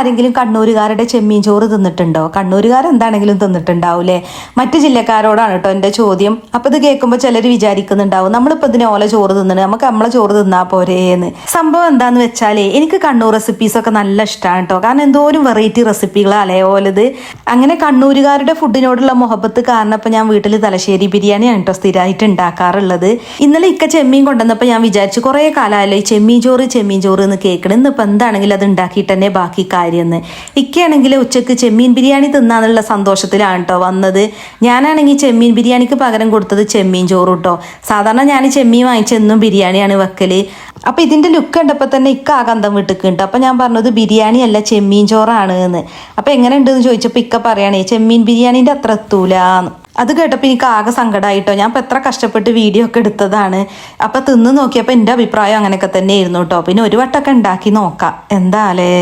ആരെങ്കിലും കണ്ണൂരുകാരുടെ ചെമ്മീൻ ചോറ് തിന്നിട്ടുണ്ടോ? കണ്ണൂരുകാരെന്താണെങ്കിലും തിന്നിട്ടുണ്ടാവൂലേ? മറ്റു ജില്ലക്കാരോടാണ് കേട്ടോ എൻ്റെ ചോദ്യം. അപ്പം ഇത് കേൾക്കുമ്പോൾ ചിലർ വിചാരിക്കുന്നുണ്ടാവും നമ്മളിപ്പോൾ ഇതിനെ ഓല ചോറ് തിന്നണേ, നമുക്ക് നമ്മളെ ചോറ് തിന്നാൽ പോരേന്ന്. സംഭവം എന്താന്ന് വെച്ചാലേ എനിക്ക് കണ്ണൂർ റെസിപ്പീസൊക്കെ നല്ല ഇഷ്ടമാണ് കേട്ടോ. കാരണം എന്തോരം വെറൈറ്റി റെസിപ്പികളാണല്ലേ ഓലത്. അങ്ങനെ കണ്ണൂരുകാരുടെ ഫുഡിനോടുള്ള മുഹബത്ത് കാരണം ഇപ്പം ഞാൻ വീട്ടിൽ തലശ്ശേരി ബിരിയാണിയാണ് കേട്ടോ സ്ഥിരമായിട്ട് ഉണ്ടാക്കാറുള്ളത്. ഇന്നലെ ഇക്ക ചെമ്മീൻ കൊണ്ടുവന്നപ്പോൾ ഞാൻ വിചാരിച്ചു കുറേ കാലമല്ലോ ഈ ചെമ്മീൻ ചോറ് എന്ന് കേൾക്കണം. ഇന്നിപ്പോൾ എന്താണെങ്കിലും അത് ഉണ്ടാക്കിയിട്ട് തന്നെ ബാക്കി കാര്യമെന്ന്. ഇക്കയാണെങ്കിൽ ഉച്ചക്ക് ചെമ്മീൻ ബിരിയാണി തിന്നാന്നുള്ള സന്തോഷത്തിലാണ് കേട്ടോ വന്നത്. ഞാനാണെങ്കിൽ ചെമ്മീൻ ബിരിയാണിക്ക് പകരം കൊടുത്തത് ചെമ്മീൻ ചോറ് കേട്ടോ. സാധാരണ ഞാൻ ചെമ്മീൻ വാങ്ങിച്ചെന്നും ബിരിയാണിയാണ് വെക്കല്. അപ്പോൾ ഇതിൻ്റെ ലുക്ക് കണ്ടപ്പോൾ തന്നെ ഇക്ക ആകന്തം വിട്ടിക്കുണ്ട്. അപ്പോൾ ഞാൻ പറഞ്ഞത് ബിരിയാണി അല്ല ചെമ്മീൻ ചോറാണ് എന്ന്. അപ്പോൾ എങ്ങനെ ഉണ്ടെന്ന് ചോദിച്ചപ്പോൾ ഇക്ക പറയുകയാണേ ചെമ്മീൻ ബിരിയാണീൻ്റെ അത്ര എത്തൂലാന്ന്. അത് കേട്ടപ്പോൾ എനിക്ക് ആകെ സങ്കടമായിട്ടോ. ഞാൻ ഇപ്പോൾ എത്ര കഷ്ടപ്പെട്ട് വീഡിയോ ഒക്കെ എടുത്തതാണ്. അപ്പോൾ തിന്ന് നോക്കിയപ്പോൾ എൻ്റെ അഭിപ്രായം അങ്ങനെയൊക്കെ തന്നെ ആയിരുന്നു കേട്ടോ. പിന്നെ ഒരു വട്ടമൊക്കെ ഉണ്ടാക്കി നോക്കാം എന്താലേ.